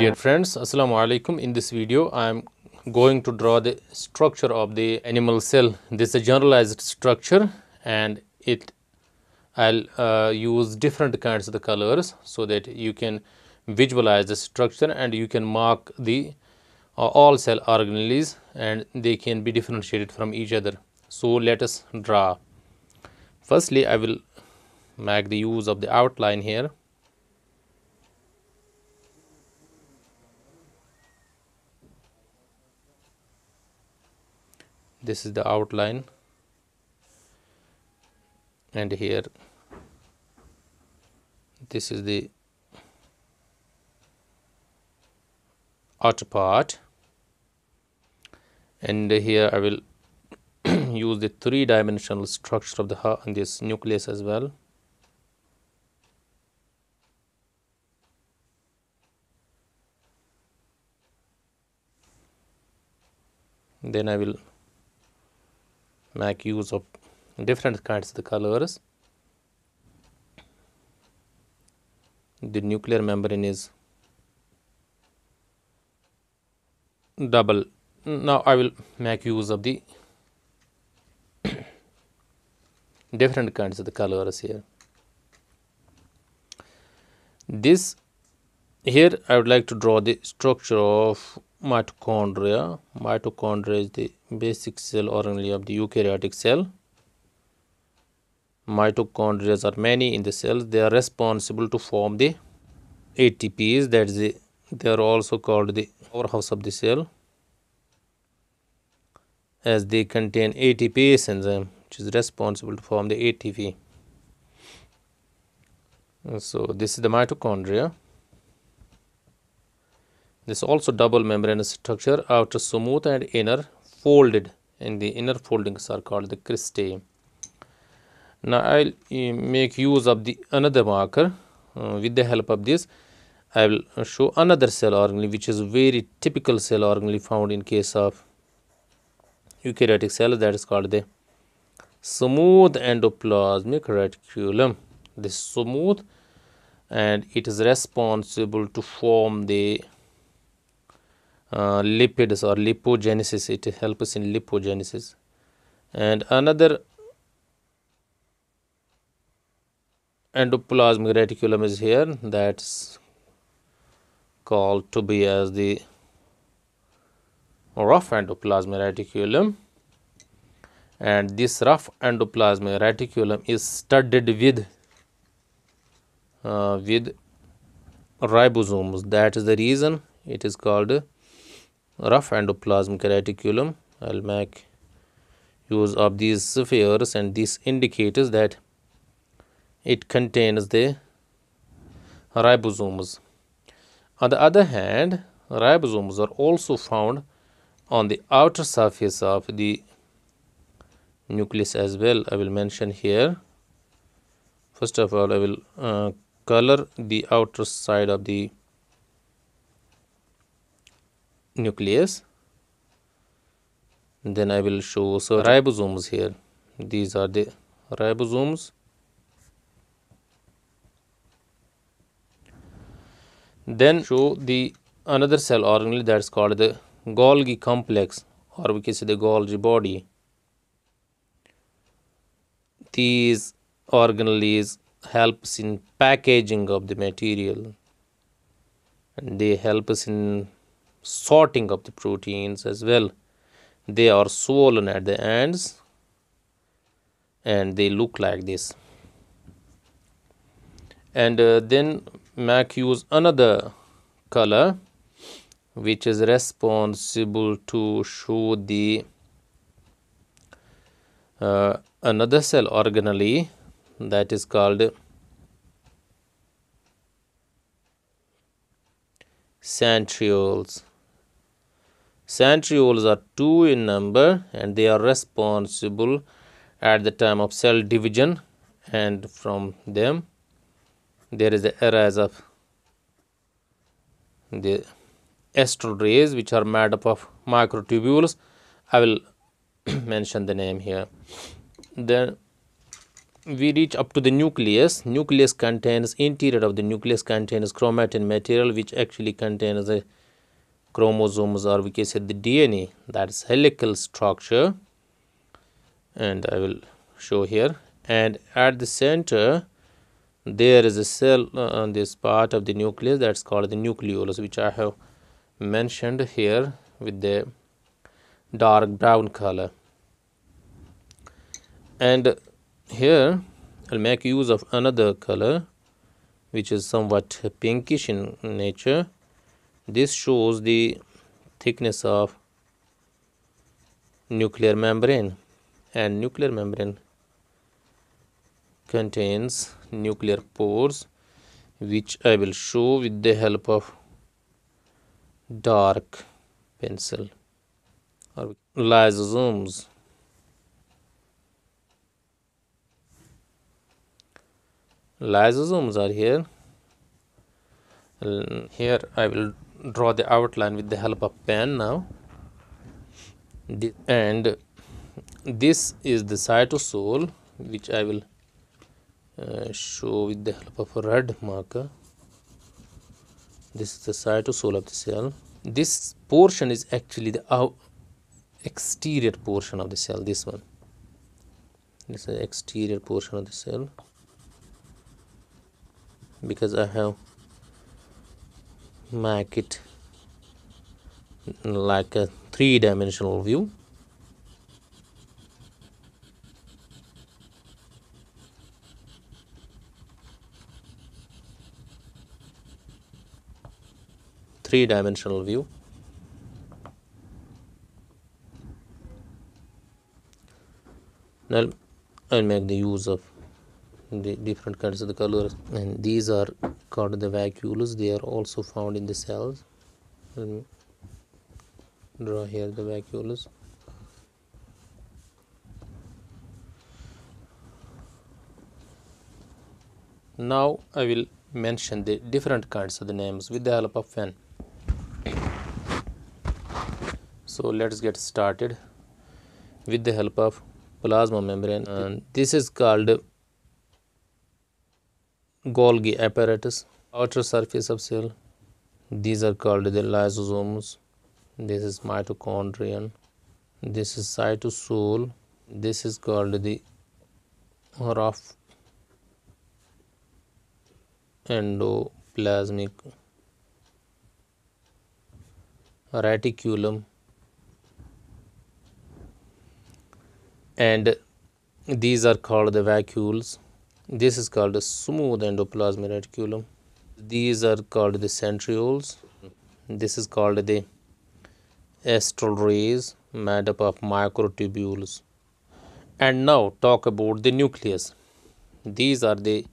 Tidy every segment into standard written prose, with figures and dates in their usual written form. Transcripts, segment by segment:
Dear friends, Assalamu alaikum. In this video, I am going to draw the structure of the animal cell. This is a generalized structure, and I'll use different kinds of the colors so that you can visualize the structure and you can mark the all cell organelles, and they can be differentiated from each other. So let us draw. Firstly, I will make the use of the outline here. This is the outline, and here this is the outer part, and here I will use the three-dimensional structure of this nucleus as well. Then I will make use of different kinds of the colors. The nuclear membrane is double. Now I will make use of the different kinds of the colors here. Here I would like to draw the structure of mitochondria. Mitochondria is the basic cell organelle of the eukaryotic cell. Mitochondria are many in the cells. They are responsible to form the ATPs. They are also called the powerhouse of the cell, as they contain ATPase enzyme, which is responsible to form the ATP. So this is the mitochondria. This is also double membranous structure, outer smooth and inner folded, and the inner foldings are called the cristae. Now I'll make use of the another marker. With the help of this, I will show another cell organelle, which is very typical cell organelle found in case of eukaryotic cells. That is called the smooth endoplasmic reticulum. This is smooth, and it is responsible to form the lipids or lipogenesis. It helps in lipogenesis. And another endoplasmic reticulum is here, that's called to be as the rough endoplasmic reticulum, and this rough endoplasmic reticulum is studded with ribosomes. That is the reason it is called rough endoplasmic reticulum. I'll make use of these spheres, and this indicates that it contains the ribosomes. On the other hand, ribosomes are also found on the outer surface of the nucleus as well. I will mention here. First of all, I will color the outer side of the nucleus. Then I will show ribosomes here. These are the ribosomes. Then show the another cell organelle, that's called the Golgi complex, or we can say the Golgi body. These organelles helps in packaging of the material, and they help us in sorting of the proteins as well. They are swollen at the ends, and they look like this. And then make use another color, which is responsible to show the another cell organelle, that is called centrioles. Centrioles are 2 in number, and they are responsible at the time of cell division, and from them there is the areas of the astral rays, which are made up of microtubules. I will mention the name here. Then we reach up to the nucleus. Nucleus contains, interior of the nucleus contains chromatin material, which actually contains the chromosomes, or we can say the DNA, that is helical structure, and I will show here. And at the center there is a cell on this part of the nucleus that's called the nucleolus, which I have mentioned here with the dark brown color. And here I'll make use of another color which is somewhat pinkish in nature. This shows the thickness of nuclear membrane, and nuclear membrane contains nuclear pores, which I will show with the help of dark pencil, or lysosomes. Lysosomes are here. Here I will draw the outline with the help of pen now. And this is the cytosol, which I will show with the help of a red marker. This is the cytosol of the cell. This portion is actually the exterior portion of the cell. This one, this is the exterior portion of the cell, because I have make it like a three-dimensional view. Three-dimensional view. Now I'll make the use of the different kinds of the colors, and these are called the vacuoles. They are also found in the cells. Let me draw here the vacuoles. Now I will mention the different kinds of the names with the help of pen. So let's get started with the help of plasma membrane, and this is called Golgi apparatus, outer surface of cell. These are called the lysosomes. This is mitochondria. This is cytosol. This is called the rough endoplasmic reticulum, and these are called the vacuoles. This is called a smooth endoplasmic reticulum. These are called the centrioles. This is called the astral rays made up of microtubules. And now talk about the nucleus. These are the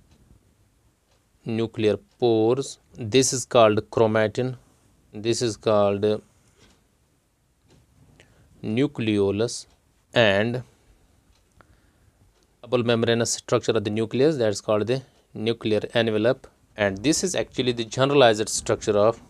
nuclear pores. This is called chromatin. This is called nucleolus, and double membranous structure of the nucleus, that is called the nuclear envelope. And this is actually the generalized structure of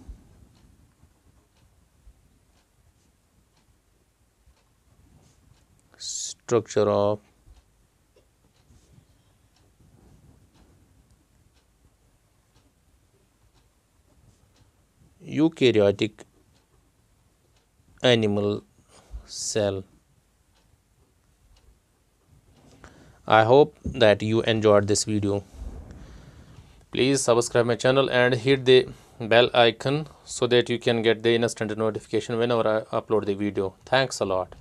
eukaryotic animal cell. I hope that you enjoyed this video. Please subscribe my channel and hit the bell icon so that you can get the instant notification whenever I upload the video. Thanks a lot.